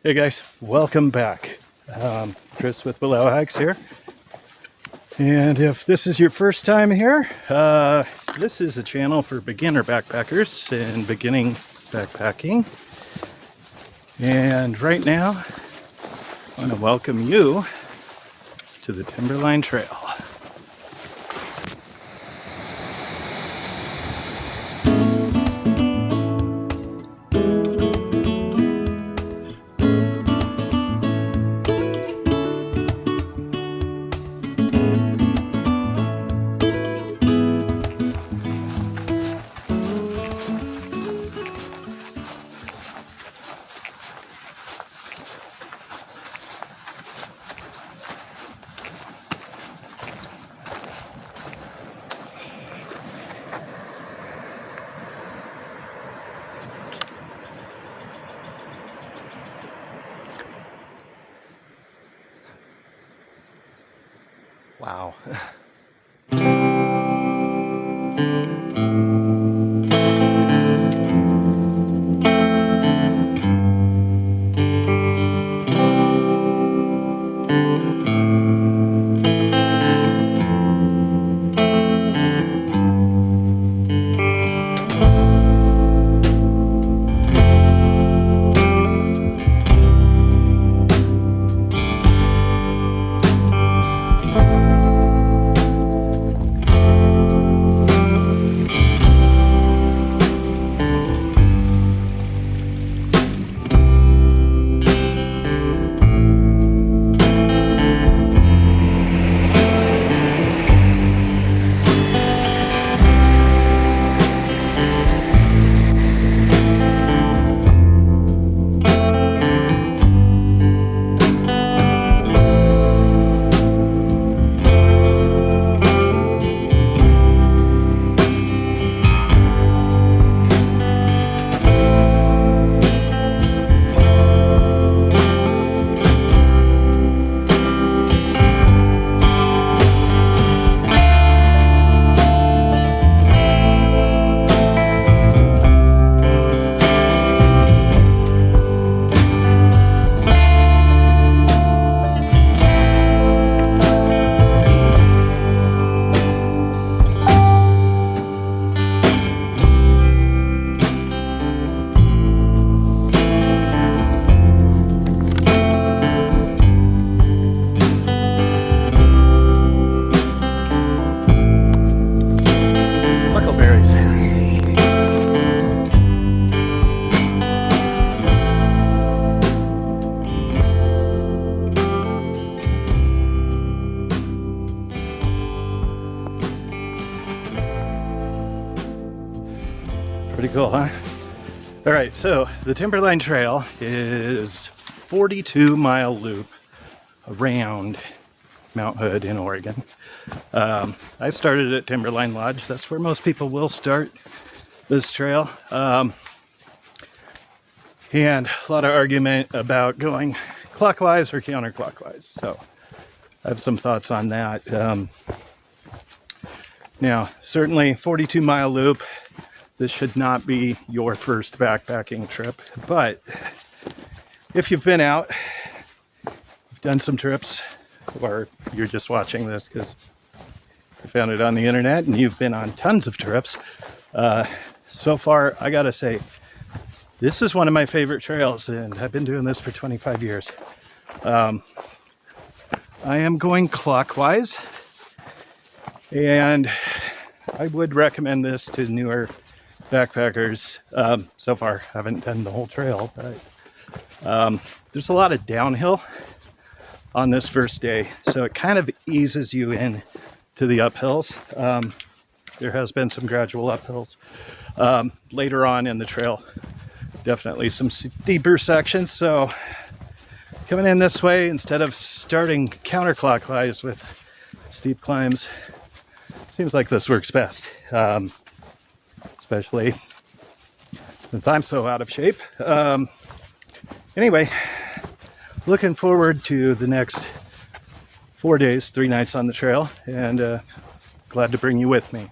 Hey guys, welcome back. Chris with Below Hikes here. And if this is your first time here, this is a channel for beginner backpackers and beginning backpacking. And right now, I want to welcome you to the Timberline Trail. Wow. Pretty cool, huh? All right, so the Timberline Trail is 42-mile loop around Mount Hood in Oregon. I started at Timberline Lodge. That's where most people will start this trail. And a lot of argument about going clockwise or counterclockwise. So I have some thoughts on that. Now, certainly 42-mile loop. This should not be your first backpacking trip, but if you've been out, done some trips, or you're just watching this because you found it on the internet and you've been on tons of trips, so far, I gotta say, this is one of my favorite trails, and I've been doing this for 25 years. I am going clockwise, and I would recommend this to newer backpackers. So far, haven't done the whole trail, but there's a lot of downhill on this first day, so it kind of eases you in to the uphills. There has been some gradual uphills later on in the trail, definitely some steeper sections. So coming in this way instead of starting counterclockwise with steep climbs, seems like this works best. Especially since I'm so out of shape. Anyway, looking forward to the next 4 days, 3 nights on the trail, and glad to bring you with me.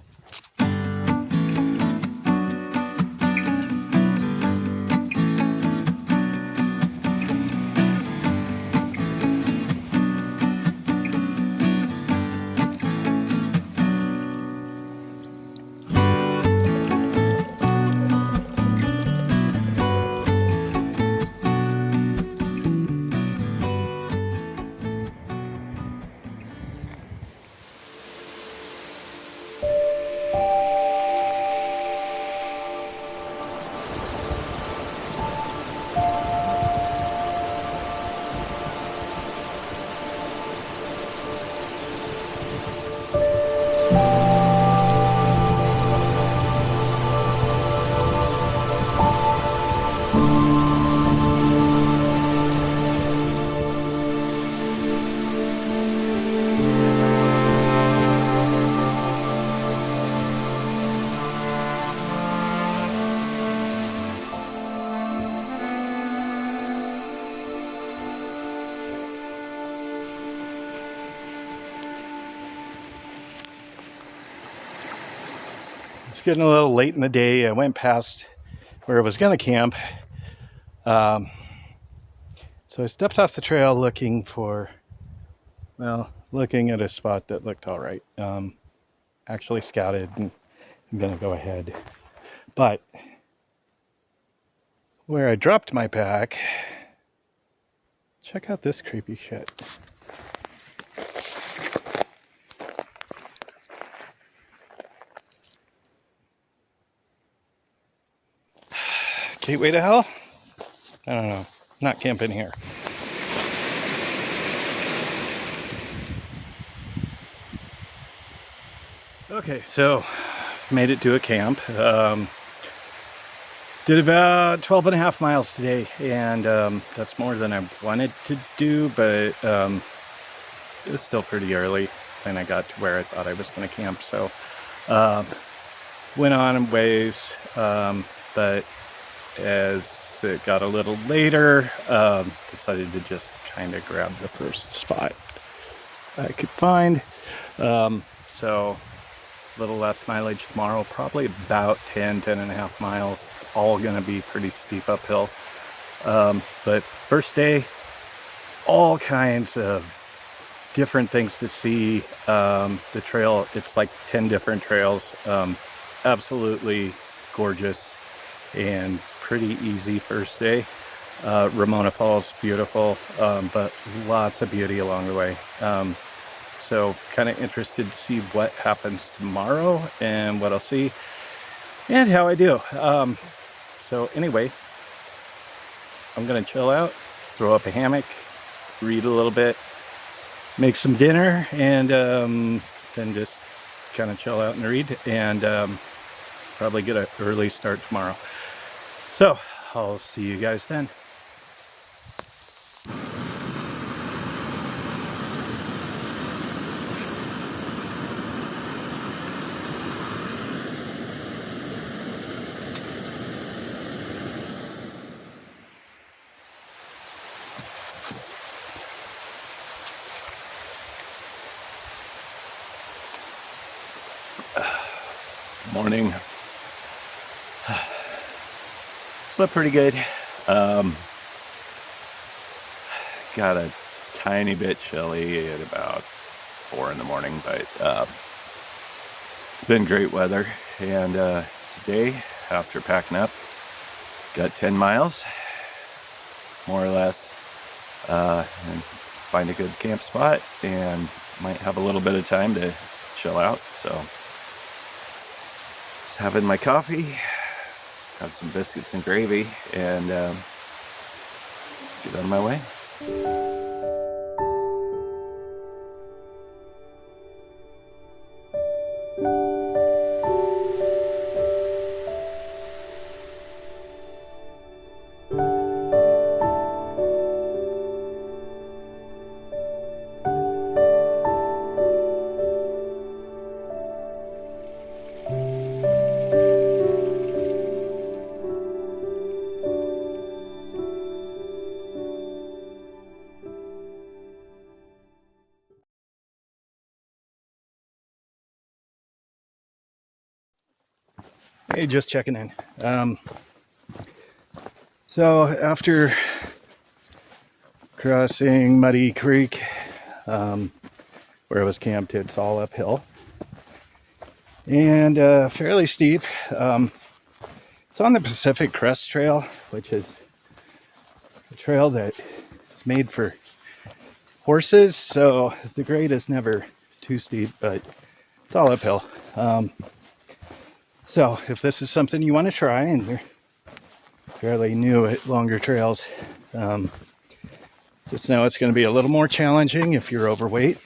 getting a little late in the day. I went past where I was going to camp. So I stepped off the trail looking at a spot that looked all right. Actually scouted, and I'm going to go ahead. But where I dropped my pack, check out this creepy shit. Gateway to hell? I don't know. Not camping here. Okay, so made it to a camp. Did about 12 and a half miles today, and that's more than I wanted to do, but it was still pretty early when I got to where I thought I was going to camp. So went on a ways, but as it got a little later, decided to just kind of grab the first spot I could find. So a little less mileage tomorrow, probably about 10 and a half miles. It's all going to be pretty steep uphill. But first day, all kinds of different things to see. The trail, it's like 10 different trails. Absolutely gorgeous and pretty easy first day. Ramona Falls, beautiful, but lots of beauty along the way. So kind of interested to see what happens tomorrow and what I'll see and how I do. So anyway, I'm gonna chill out, throw up a hammock, read a little bit, make some dinner, and then just kind of chill out and read, and probably get an early start tomorrow. So I'll see you guys then. Morning. Slept pretty good. Got a tiny bit chilly at about 4 in the morning, but it's been great weather. And today, after packing up, got 10 miles, more or less, and find a good camp spot, and might have a little bit of time to chill out. So just having my coffee, have some biscuits and gravy, and get on my way. Hey, just checking in. So after crossing Muddy Creek, where I was camped, it's all uphill and fairly steep. It's on the Pacific Crest Trail, which is a trail that is made for horses, so the grade is never too steep, but it's all uphill. So if this is something you want to try and you're fairly new at longer trails, just know it's going to be a little more challenging if you're overweight.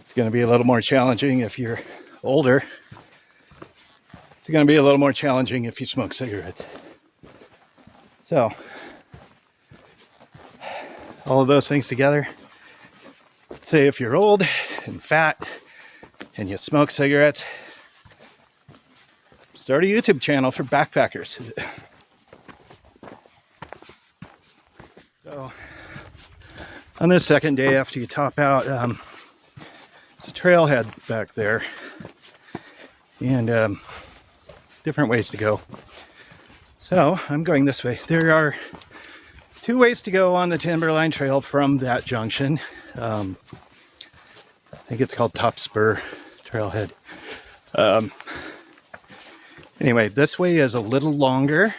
It's going to be a little more challenging if you're older. It's going to be a little more challenging if you smoke cigarettes. So all of those things together, say if you're old and fat and you smoke cigarettes, start a YouTube channel for backpackers. So on this second day after you top out, there's a trailhead back there. and different ways to go. So I'm going this way. There are 2 ways to go on the Timberline Trail from that junction. I think it's called Top Spur Trailhead. Anyway, this way is a little longer.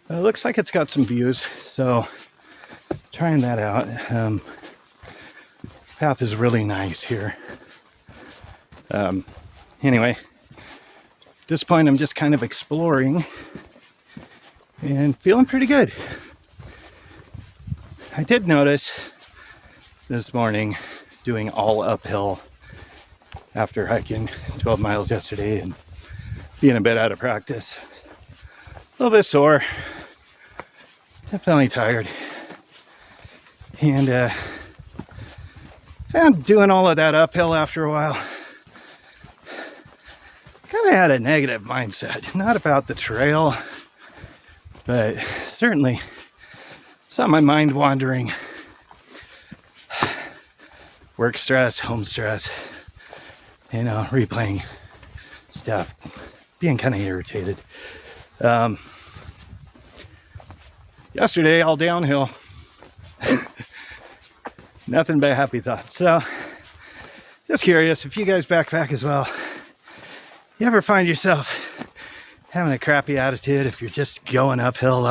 It looks like it's got some views, so trying that out. Path is really nice here. Anyway, at this point I'm just kind of exploring and feeling pretty good. I did notice this morning doing all uphill after hiking 12 miles yesterday and being a bit out of practice. A little bit sore, definitely tired. And found doing all of that uphill after a while, kind of had a negative mindset. Not about the trail, but certainly saw my mind wandering. Work stress, home stress, replaying stuff, being kind of irritated. Yesterday, all downhill. Nothing but happy thoughts. So, just curious if you guys backpack as well. You ever find yourself having a crappy attitude if you're just going uphill?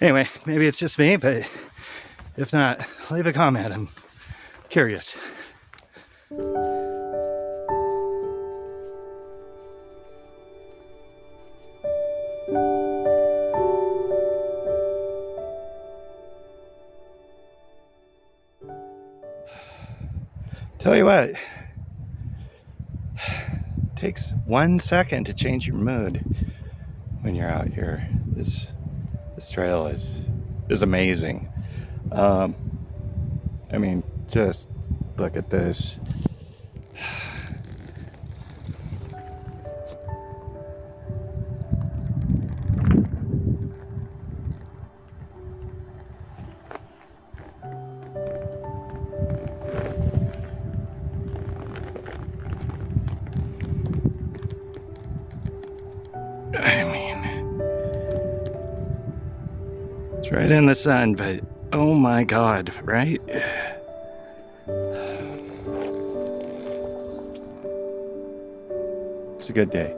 Anyway, maybe it's just me, but if not, leave a comment. I'm curious. Tell you what, it takes 1 second to change your mood when you're out here. This trail is amazing. Just look at this. It's right in the sun, but oh my God, right? It's a good day.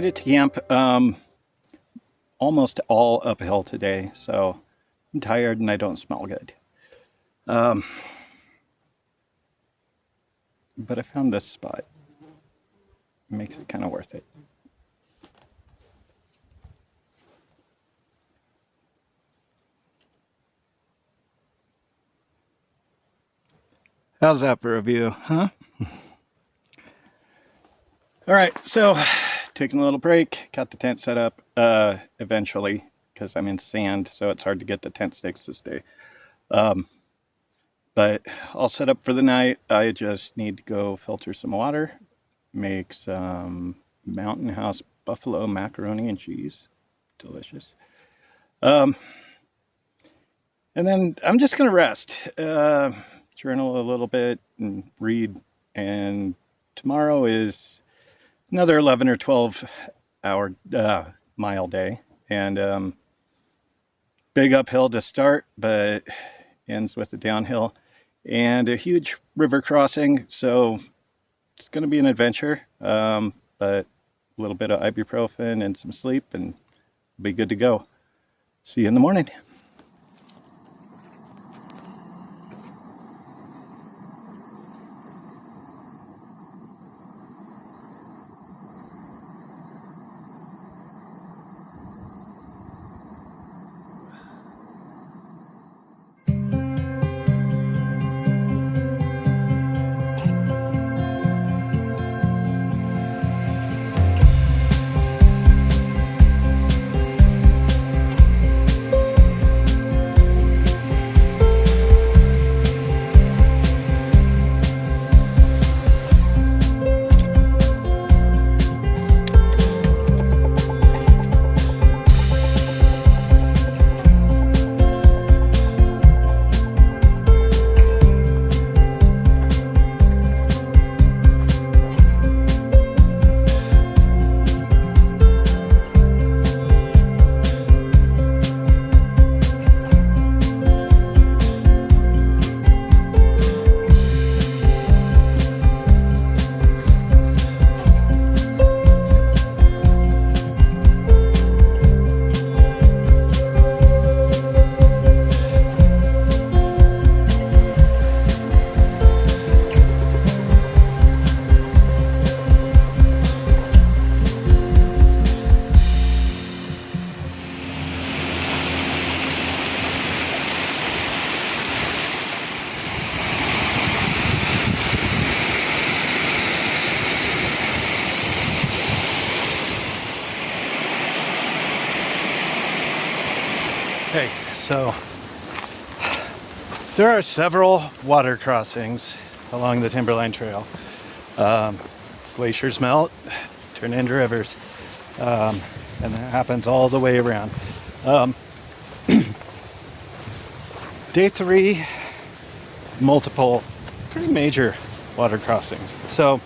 made it to camp. Almost all uphill today, so I'm tired and I don't smell good. But I found this spot. It makes it kind of worth it. How's that for a view, huh? All right, so taking a little break, got the tent set up eventually because I'm in sand, so it's hard to get the tent stakes to stay. But all set up for the night. I just need to go filter some water, make some Mountain House buffalo macaroni and cheese. Delicious. And then I'm just going to rest, journal a little bit and read. And tomorrow is another 11 or 12 hour mile day. And big uphill to start, but ends with a downhill and a huge river crossing. So it's going to be an adventure, but a little bit of ibuprofen and some sleep and we'll be good to go. See you in the morning. Okay, so there are several water crossings along the Timberline Trail. Glaciers melt, turn into rivers, and that happens all the way around. Day 3, multiple pretty major water crossings. So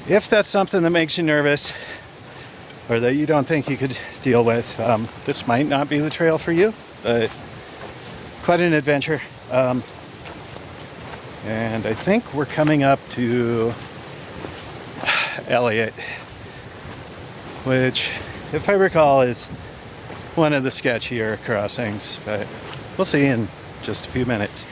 if that's something that makes you nervous or that you don't think you could deal with, this might not be the trail for you, but quite an adventure. And I think we're coming up to Elliott, which, if I recall, is one of the sketchier crossings, but we'll see in just a few minutes.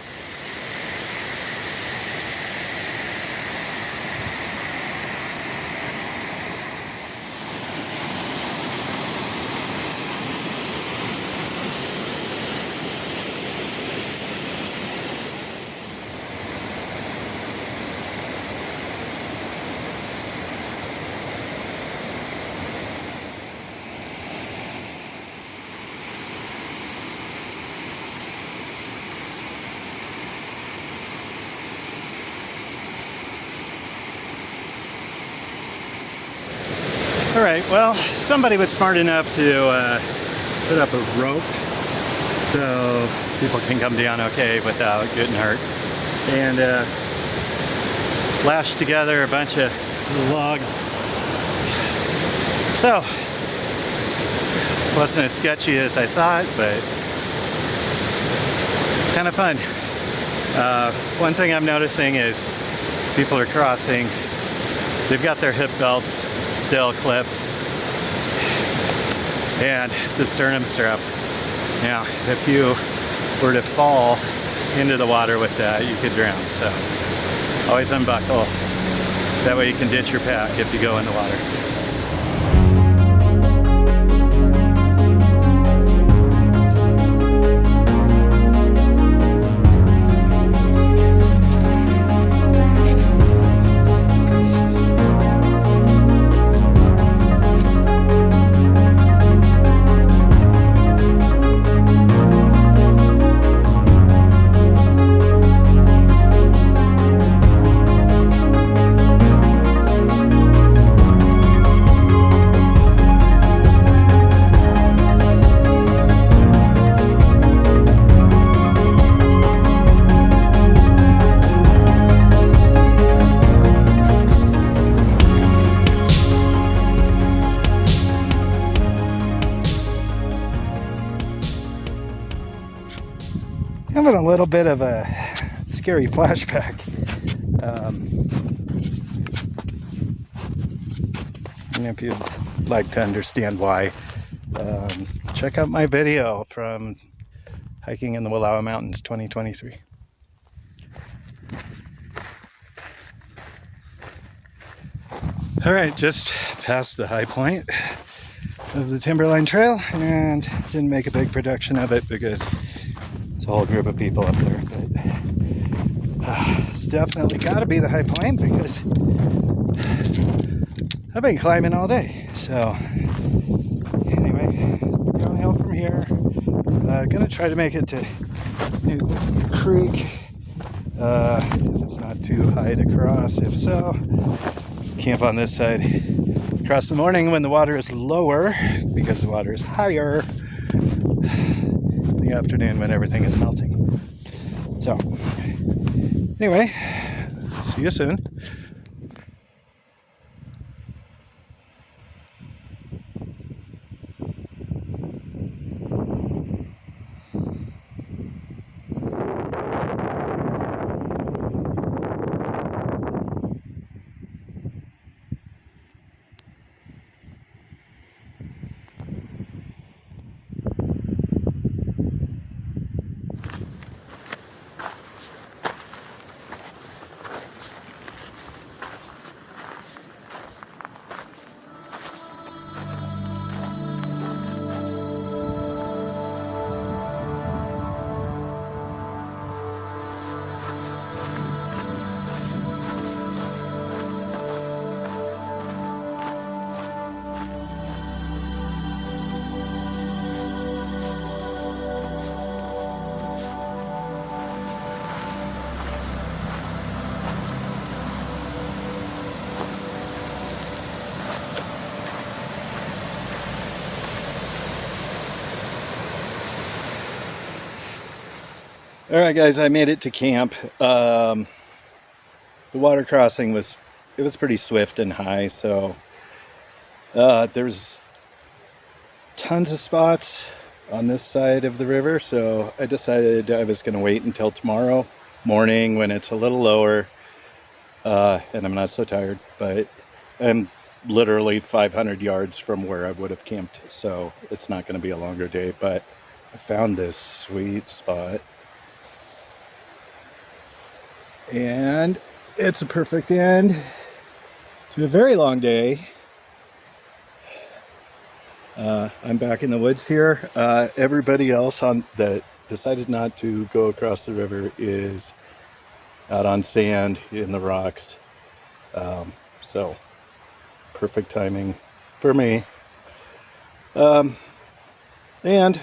All right, well, somebody was smart enough to put up a rope so people can come down okay without getting hurt. And lashed together a bunch of logs. So, wasn't as sketchy as I thought, but kind of fun. One thing I'm noticing is people are crossing. They've got their hip belts still clipped, and the sternum strap. Now, if you were to fall into the water with that, you could drown. So always unbuckle. That way you can ditch your pack if you go in the water. Having a little bit of a scary flashback. And if you'd like to understand why, check out my video from hiking in the Wallowa Mountains 2023. All right, just past the high point of the Timberline Trail, and didn't make a big production of it because it's a whole group of people up there, but it's definitely got to be the high point because I've been climbing all day. So anyway, downhill from here. Gonna try to make it to New Creek if it's not too high to cross. If so, camp on this side. Cross the morning when the water is lower because the water is higher. The afternoon when everything is melting. So anyway, see you soon. All right, guys, I made it to camp. The water crossing was pretty swift and high, so there's tons of spots on this side of the river. So I decided I was going to wait until tomorrow morning when it's a little lower, and I'm not so tired. But I'm literally 500 yards from where I would have camped, so it's not going to be a longer day. But I found this sweet spot. And it's a perfect end to a very long day. I'm back in the woods here. Everybody else that decided not to go across the river is out on sand in the rocks. So perfect timing for me. And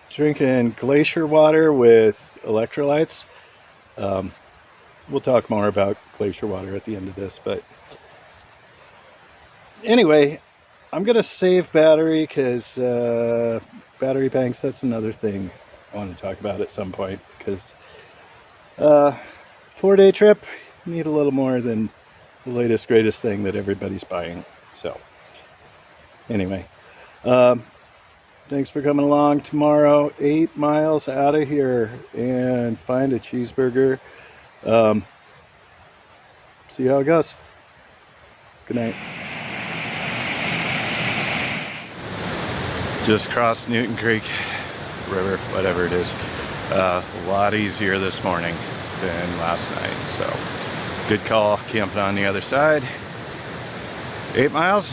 drinking glacier water with electrolytes. We'll talk more about glacier water at the end of this, but anyway, I'm going to save battery because battery banks, that's another thing I want to talk about at some point, because 4-day trip, you need a little more than the latest, greatest thing that everybody's buying. So anyway, thanks for coming along. Tomorrow, 8 miles out of here and find a cheeseburger. See how it goes. Good night. Just crossed Newton Creek River, whatever it is. A lot easier this morning than last night, so good call camping on the other side. 8 miles,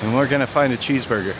and we're gonna find a cheeseburger.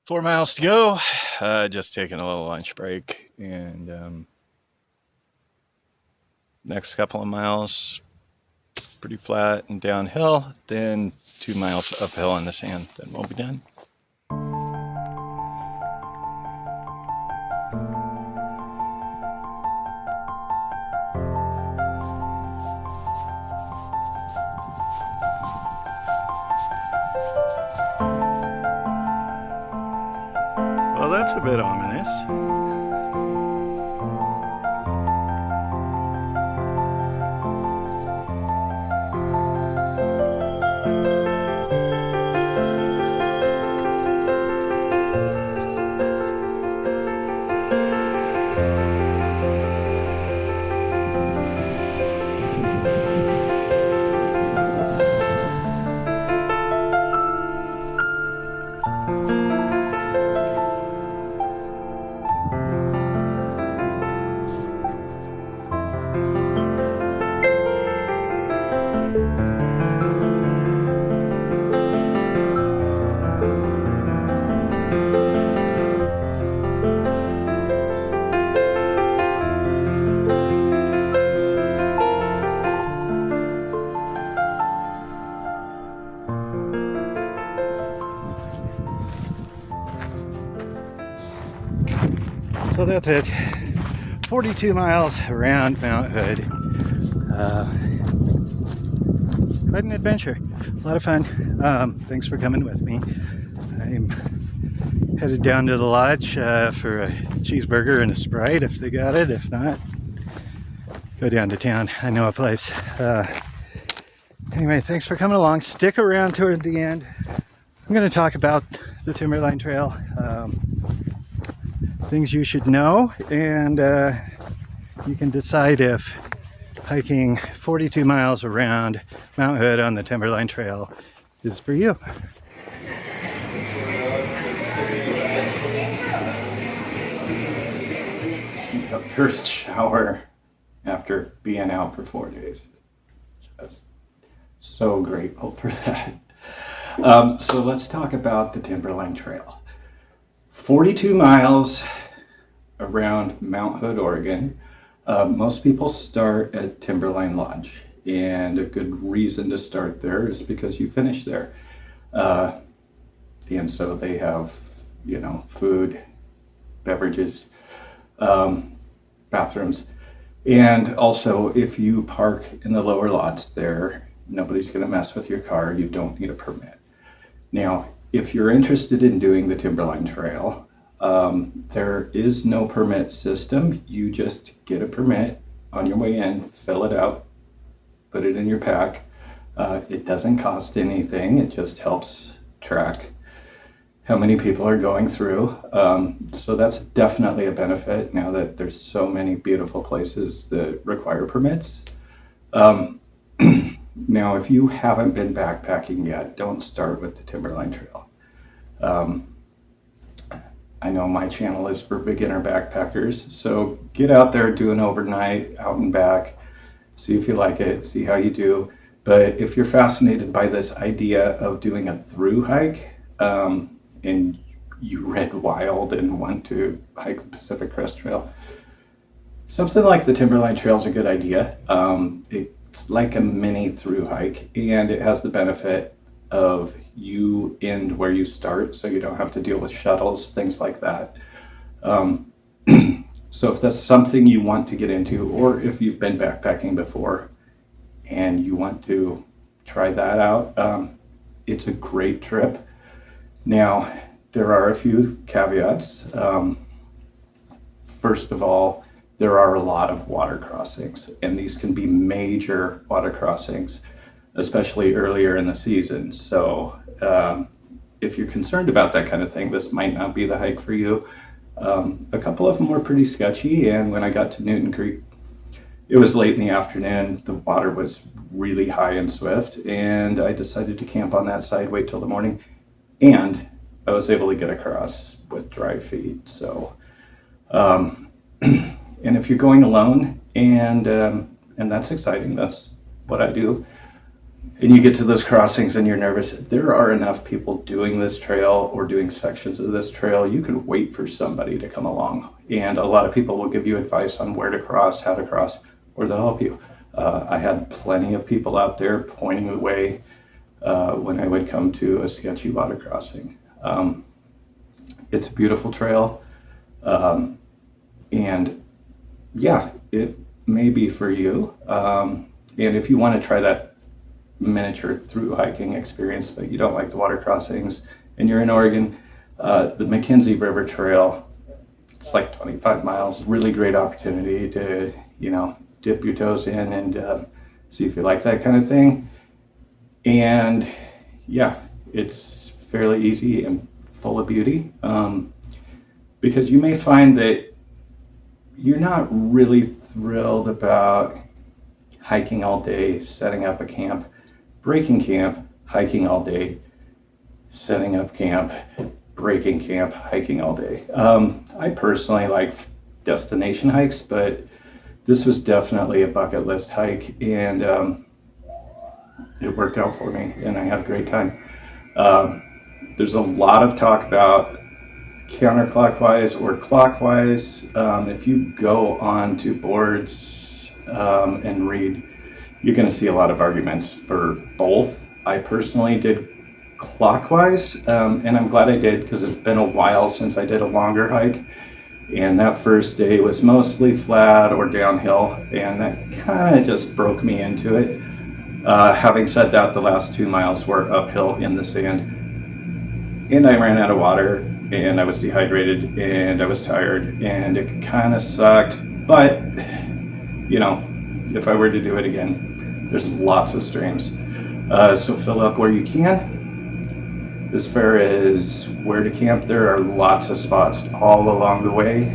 Four miles to go. Just taking a little lunch break, and next couple of miles pretty flat and downhill, then 2 miles uphill in the sand, then we'll be done. Well, that's a bit ominous. So that's it. 42 miles around Mount Hood. Quite an adventure. A lot of fun. Thanks for coming with me. I'm headed down to the lodge for a cheeseburger and a Sprite if they got it. If not, go down to town. I know a place. Anyway, thanks for coming along. Stick around toward the end. I'm going to talk about the Timberline Trail. Things you should know, and you can decide if hiking 42 miles around Mount Hood on the Timberline Trail is for you. The first shower after being out for 4 days. Just so grateful for that. So let's talk about the Timberline Trail. 42 miles around Mount Hood, Oregon. Most people start at Timberline Lodge, and a good reason to start there is because you finish there. And so they have, food, beverages, bathrooms. And also, if you park in the lower lots there, nobody's going to mess with your car. You don't need a permit. Now, if you're interested in doing the Timberline Trail, there is no permit system. You just get a permit on your way in, fill it out, put it in your pack. It doesn't cost anything. It just helps track how many people are going through. So that's definitely a benefit now that there's so many beautiful places that require permits. Now, if you haven't been backpacking yet, don't start with the Timberline Trail. I know my channel is for beginner backpackers, so get out there, do an overnight out and back, see if you like it, see how you do. But if you're fascinated by this idea of doing a through hike, and you read Wild and want to hike the Pacific Crest Trail, something like the Timberline Trail is a good idea. It's like a mini through hike, and it has the benefit of you end where you start, so you don't have to deal with shuttles, things like that. So if that's something you want to get into, or if you've been backpacking before and you want to try that out, it's a great trip. Now, there are a few caveats. First of all, there are a lot of water crossings, and these can be major water crossings, especially earlier in the season. So if you're concerned about that kind of thing, this might not be the hike for you. A couple of them were pretty sketchy, and when I got to Newton Creek, it was late in the afternoon. The water was really high and swift, and I decided to camp on that side, wait till the morning. And I was able to get across with dry feet. So, and if you're going alone, and that's exciting, that's what I do, and you get to those crossings and you're nervous, there are enough people doing this trail or doing sections of this trail. You can wait for somebody to come along. And a lot of people will give you advice on where to cross, how to cross, or they'll help you. I had plenty of people out there pointing the way when I would come to a sketchy water crossing. It's a beautiful trail, and yeah, it may be for you. And if you want to try that miniature through hiking experience, but you don't like the water crossings and you're in Oregon, the McKenzie River Trail, it's like 25 miles, really great opportunity to, dip your toes in and see if you like that kind of thing. And yeah, it's fairly easy and full of beauty, because you may find that you're not really thrilled about hiking all day, setting up a camp, breaking camp, hiking all day, setting up camp, breaking camp, hiking all day. I personally like destination hikes, but this was definitely a bucket list hike, and it worked out for me, and I had a great time. There's a lot of talk about counterclockwise or clockwise. If you go on to boards and read, you're going to see a lot of arguments for both. I personally did clockwise, and I'm glad I did, because it's been a while since I did a longer hike. And that first day was mostly flat or downhill, and that kind of just broke me into it. Having said that, the last 2 miles were uphill in the sand, and I ran out of water, and I was dehydrated, and I was tired, and it kind of sucked. But, if I were to do it again, there's lots of streams. So fill up where you can. As far as where to camp, there are lots of spots all along the way.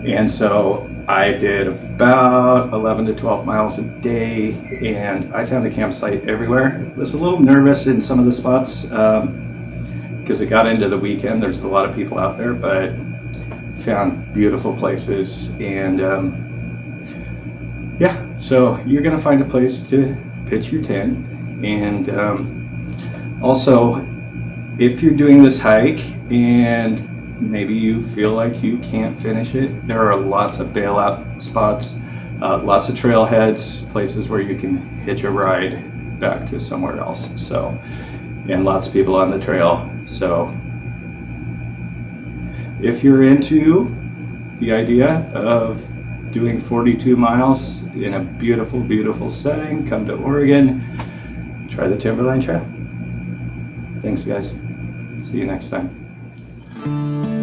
And so I did about 11 to 12 miles a day, and I found a campsite everywhere. I was a little nervous in some of the spots because it got into the weekend. There's a lot of people out there, but found beautiful places. And yeah, so you're going to find a place to pitch your tent. And also, if you're doing this hike and maybe you feel like you can't finish it, there are lots of bailout spots, lots of trailheads, places where you can hitch a ride back to somewhere else. So, and lots of people on the trail. So if you're into the idea of doing 42 miles in a beautiful, beautiful setting, come to Oregon, try the Timberline Trail. Thanks, guys. See you next time.